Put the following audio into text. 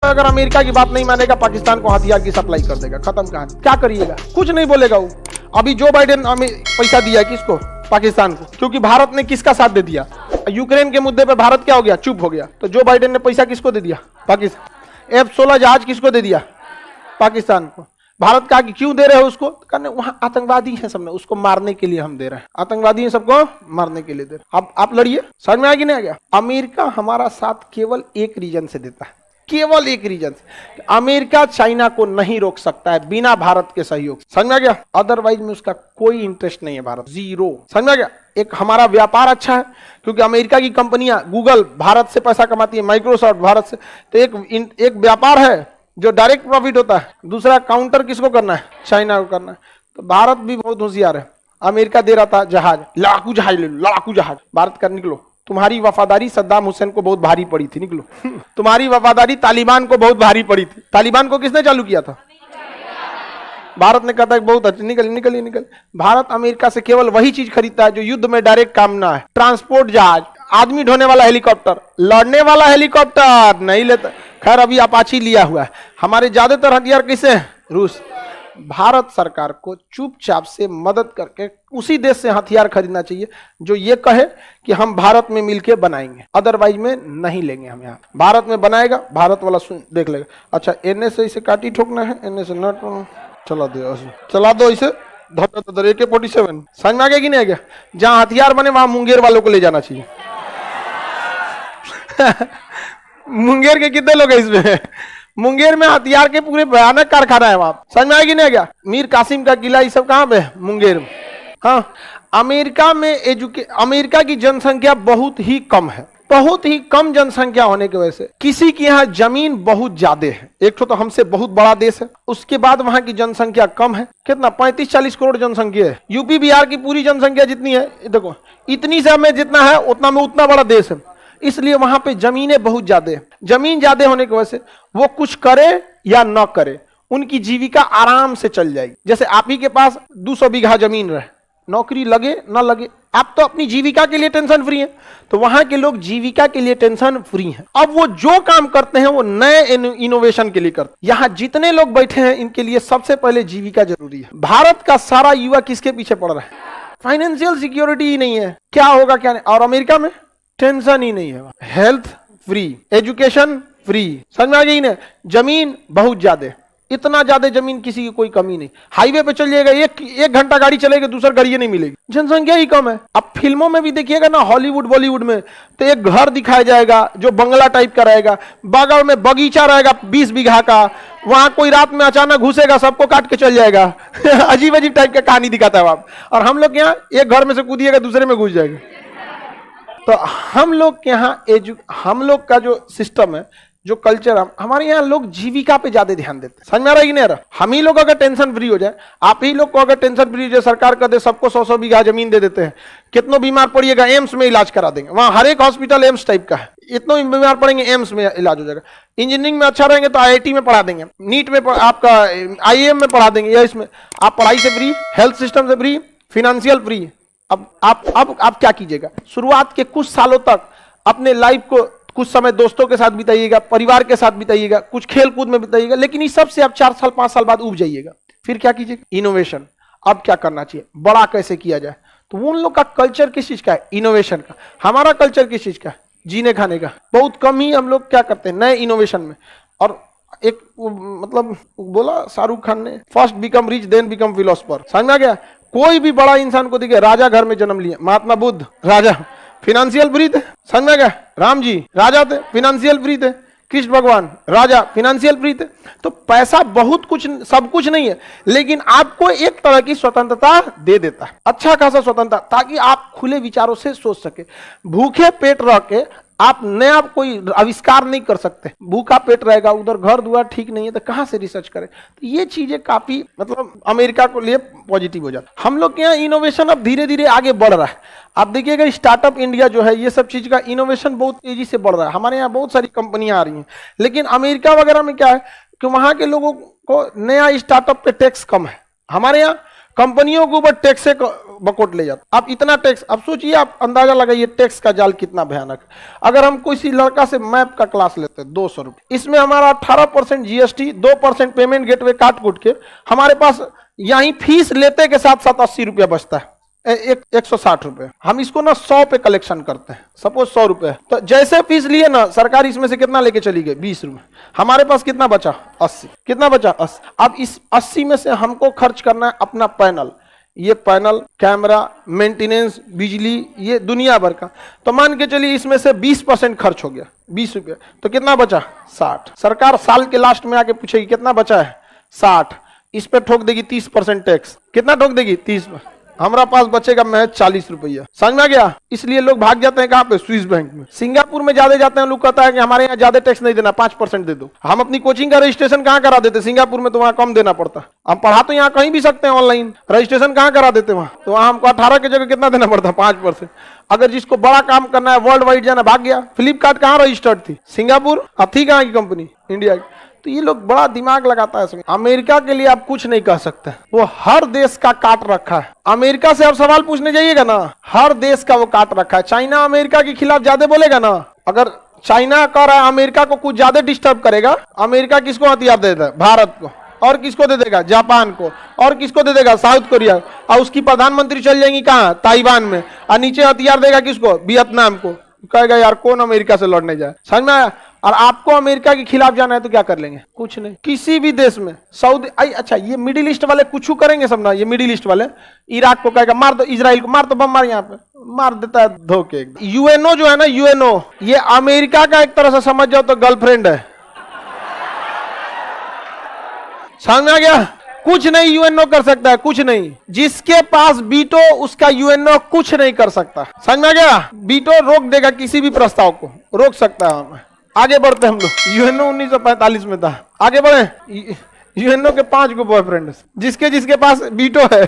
अगर अमेरिका की बात नहीं मानेगा, पाकिस्तान को हथियार की सप्लाई कर देगा, खत्म कहानी। क्या करिएगा? कुछ नहीं बोलेगा वो। अभी जो बाइडेन पैसा दिया किसको? पाकिस्तान को, क्योंकि भारत ने किसका साथ दे दिया? यूक्रेन के मुद्दे पे भारत क्या हो गया? चुप हो गया। तो जो बाइडेन ने पैसा किसको दे दिया? पाकिस्तान। F-16 जहाज किसको दे दिया? पाकिस्तान को। भारत कहा कि क्यों दे रहे हो उसको? कहने वहां आतंकवादी है सब में, उसको मारने के लिए हम दे रहे हैं। आतंकवादी है, सबको मारने के लिए दे रहे हैं। अब आप लड़िए। समझ में आ गया? नहीं आ गया? अमेरिका हमारा साथ केवल एक रीजन से देता है, केवल एक रीजन से। अमेरिका चाइना को नहीं रोक सकता है बिना भारत के सहयोग। समझ में आ गया? अदरवाइज में उसका कोई इंटरेस्ट नहीं है, भारत जीरो। समझ में आ गया? एक हमारा व्यापार अच्छा है, क्योंकि अमेरिका की कंपनियां, गूगल भारत से पैसा कमाती है, माइक्रोसॉफ्ट भारत से। तो एक व्यापार है जो डायरेक्ट प्रॉफिट होता है। दूसरा काउंटर किसको करना है? चाइना को करना है। तो भारत भी बहुत होशियार है। अमेरिका दे रहा था जहाज, लड़ाकू जहाज ले लो, लड़ाकू जहाज। भारत कर निकलो, तुम्हारी वफादारी सद्दाम हुसैन को बहुत भारी पड़ी थी, निकलो। तुम्हारी वफादारी तालिबान को बहुत भारी पड़ी थी। तालिबान को किसने चालू किया था? भारत ने कहा था बहुत अच्छी, निकल। भारत अमेरिका से केवल वही चीज खरीदता है जो युद्ध में डायरेक्ट काम ना है। ट्रांसपोर्ट जहाज, आदमी ढोने वाला हेलीकॉप्टर, लड़ने वाला हेलीकॉप्टर नहीं लेता। खैर अभी अपाची लिया हुआ है। हमारे ज्यादातर हथियार किसे हैं? रूस। भारत सरकार को चुपचाप से मदद करके उसी देश से हथियार खरीदना चाहिए जो ये कहे कि हम भारत में मिलके बनाएंगे, अदरवाइज में नहीं लेंगे हम। यहाँ भारत में बनाएगा, भारत वाला देख लेगा। अच्छा, एनए से इसे काटी ठोकना है, एनए से नट चला दो इसे, AK-47। समझ में आ गया कि नहीं आ गया? जहां हथियार बने वहां मुंगेर वालों को ले जाना चाहिए। मुंगेर के कितने लोग हैं इसमें? मुंगेर में हथियार के पूरे भयानक कारखाना है वहां। समझ में आएगी नहीं आ गया? मीर कासिम का किला, ये सब कहां पे? मुंगेर में। हाँ, अमेरिका में अमेरिका की जनसंख्या बहुत ही कम है। बहुत ही कम जनसंख्या होने की वजह से किसी की यहाँ जमीन बहुत ज्यादा है। एक तो हमसे बहुत बड़ा देश है, उसके बाद वहां की जनसंख्या कम है। कितना? 35-40 करोड़ जनसंख्या है। यूपी बिहार की पूरी जनसंख्या जितनी है, देखो इतनी से में जितना है उतना में उतना बड़ा देश है, इसलिए वहां पे जमीनें बहुत ज्यादा है। जमीन ज्यादा होने की वजह से वो कुछ करे या न करे, उनकी जीविका आराम से चल जाएगी। जैसे आप ही के पास 200 बीघा जमीन रहे, नौकरी लगे ना लगे, आप तो अपनी जीविका के लिए टेंशन फ्री हैं। तो वहां के लोग जीविका के लिए टेंशन फ्री हैं। अब वो जो काम करते हैं वो नए इनोवेशन के लिए करते हैं। यहाँ जितने लोग बैठे हैं इनके लिए सबसे पहले जीविका जरूरी है। भारत का सारा युवा किसके पीछे पड़ रहा है? फाइनेंशियल सिक्योरिटी ही नहीं है, क्या होगा क्या नहीं। और अमेरिका में टेंशन ही नहीं है, हेल्थ फ्री, एजुकेशन फ्री। समझ में आ गई ना? जमीन बहुत ज्यादा, इतना ज्यादा जमीन किसी की कोई कमी नहीं। हाईवे पे चल जाएगा, एक घंटा गाड़ी चलेगी, दूसरा गाड़ी नहीं मिलेगी, जनसंख्या ही कम है। अब फिल्मों में भी देखिएगा ना, हॉलीवुड बॉलीवुड में, तो एक घर दिखाया जाएगा जो बंगला टाइप का रहेगा, बगल में बगीचा रहेगा 20 बीघा का, वहां कोई रात में अचानक घुसेगा, सबको काट के चल जाएगा। अजीब अजीब टाइप का कहानी दिखाता है आप। और हम लोग यहाँ एक घर में से कूदिएगा दूसरे में घुस जाएगा। तो हम लोग के यहाँ हम लोग का जो सिस्टम है, जो कल्चर, हमारे यहाँ लोग जीविका पे ज्यादा ध्यान देते हैं। समझ में आ रहा है कि नहीं आ रहा? हम ही लोग अगर टेंशन फ्री हो जाए, आप ही लोग को अगर टेंशन फ्री हो जाए, सरकार कर दे सबको 100-100 बीघा जमीन दे देते हैं, कितनों बीमार पड़िएगा एम्स में इलाज करा देंगे। वहां हर एक हॉस्पिटल एम्स टाइप का है, इतनों बीमार पड़ेंगे एम्स में इलाज हो जाएगा। इंजीनियरिंग में अच्छा रहेंगे तो IIT में पढ़ा देंगे, नीट में आपका IIM में पढ़ा देंगे, या इसमें आप पढ़ाई से फ्री, हेल्थ सिस्टम से फ्री, फिनेंशियल फ्री। अब आप क्या कीजिएगा? शुरुआत के कुछ सालों तक अपने लाइफ को कुछ समय दोस्तों के साथ बिताइएगा, परिवार के साथ बिताइएगा, कुछ खेल कूद में बिताइएगा, लेकिन इस सब से आप 4 साल 5 साल बाद उब जाइएगा। फिर क्या कीजिएगा? इनोवेशन। अब क्या करना चाहिए? बड़ा कैसे किया जाए? तो उन लोग का कल्चर किस चीज का है? इनोवेशन का। हमारा कल्चर किस चीज का है? जीने खाने का। बहुत कम ही हम लोग क्या करते हैं नए इनोवेशन में। और एक मतलब बोला शाहरुख खान ने, first become rich then become philosopher. समझ में आ गया? कोई भी बड़ा इंसान को देखिए, राजा घर में जन्म लिए, महात्मा बुद्ध राजा, फिनेंशियल फ्री थे। समझ में गया? राम जी राजा थे, फिनेंशियल फ्री थे। कृष्ण भगवान राजा, फिनेंशियल फ्री थे। तो पैसा बहुत कुछ, सब कुछ नहीं है, लेकिन आपको एक तरह की स्वतंत्रता दे देता है, अच्छा खासा स्वतंत्रता, ताकि आप खुले विचारों से सोच सके। भूखे पेट रह के आप नया कोई आविष्कार नहीं कर सकते। भूखा पेट रहेगा, उधर घर दुआर ठीक नहीं है, तो कहां से रिसर्च करें? तो ये चीजें काफी मतलब अमेरिका को लिए पॉजिटिव हो जाता है। हम लोग के यहाँ इनोवेशन अब धीरे धीरे आगे बढ़ रहा है। आप देखिएगा स्टार्टअप इंडिया जो है, ये सब चीज का इनोवेशन बहुत तेजी से बढ़ रहा है। हमारे यहाँ बहुत सारी कंपनियां आ रही हैं, लेकिन अमेरिका वगैरह में क्या है कि वहां के लोगों को नया स्टार्टअप पे टैक्स कम है। हमारे यहाँ कंपनियों के ऊपर टैक्स बकोट ले जाता। आप इतना टैक्स, अब सोचिए, आप अंदाजा लगाइए टैक्स का जाल कितना भयानक है। अगर हम किसी लड़का से मैप का क्लास लेते हैं 200 रुपये, इसमें हमारा 18% जीएसटी, 2% पेमेंट गेटवे काट कूट के हमारे पास यहीं फीस लेते के साथ साथ 80 रुपया बचता है, 160 रुपए। हम इसको ना 100 पे कलेक्शन करते हैं, सपोज 100 रुपए, तो जैसे फीस लिए ना सरकार इसमें से कितना लेके चली गई, 20 रुपए। हमारे पास कितना बचा, 80। कितना बचा, 80। अब इस 80 में से हमको खर्च करना है अपना पैनल, ये पैनल, कैमरा, मेंटेनेंस, बिजली, ये दुनिया भर का। तो मान के चलिए इसमें से 20% खर्च हो गया, 20 रुपये, तो कितना बचा, 60। सरकार साल के लास्ट में आके पूछेगी कितना बचा है, 60। इस पे ठोक देगी 30% टैक्स। कितना ठोक देगी, 30। हमारा पास बचेगा महज 40 रुपया। समझ में आ गया? इसलिए लोग भाग जाते हैं कहाँ पे, स्विस बैंक में। सिंगापुर में ज्यादा जाते हैं लोग, कहता है कि हमारे यहाँ ज्यादा टैक्स नहीं देना, 5% दे दो। हम अपनी कोचिंग का रजिस्ट्रेशन कहाँ करा देते, सिंगापुर में तो वहाँ कम देना पड़ता। हम पढ़ा तो यहाँ कहीं भी सकते हैं ऑनलाइन, रजिस्ट्रेशन कहाँ करा देते वहाँ, तो वहाँ हमको 18 की जगह कितना देना पड़ता, 5%। अगर जिसको बड़ा काम करना है, वर्ल्ड वाइड जाना, भाग गया। फ्लिपकार्ट कहाँ रजिस्टर्ड थी, सिंगापुर। अब थी कहाँ की कंपनी, इंडिया की। तो ये लोग बड़ा दिमाग लगाता है इसमें। अमेरिका के लिए आप कुछ नहीं कह सकते, वो हर देश का काट रखा है। अमेरिका से आप सवाल पूछने जाइएगा ना, हर देश का वो काट रखा है। चाइना अमेरिका के खिलाफ ज्यादा बोलेगा ना, अगर चाइना कह रहा है अमेरिका को कुछ ज्यादा डिस्टर्ब करेगा, अमेरिका किसको हथियार दे देता है, भारत को। और किसको दे देगा, जापान को। और किसको दे देगा, साउथ कोरिया। और उसकी प्रधानमंत्री चल जाएंगी कहाँ, ताइवान में। और नीचे हथियार देगा किसको, वियतनाम को। कहेगा यार कौन अमेरिका से लड़ने जाए, समझ में आया? और आपको अमेरिका के खिलाफ जाना है तो क्या कर लेंगे, कुछ नहीं। किसी भी देश में सऊदी, अच्छा ये मिडिल ईस्ट वाले कुछ करेंगे सब ना, ये मिडिल ईस्ट वाले इराक को कहेगा मार दो, इजराइल को मार दो, बम मार, यहाँ पे मार देता है धोखे। यूएनओ जो है ना, यूएनओ, ये अमेरिका का एक तरह से समझ जाओ तो गर्लफ्रेंड है। समझ में आ गया? कुछ नहीं यूएनओ कर सकता है, कुछ नहीं। जिसके पास बीटो उसका यूएनओ कुछ नहीं कर सकता। समझ में आ गया? बीटो रोक देगा किसी भी प्रस्ताव को, रोक सकता है हमें। आगे बढ़ते हम लोग। यूएनओ 1945 में था, आगे बढ़े। यूएनओ के 5 गो बॉयफ्रेंड, जिसके जिसके पास बीटो है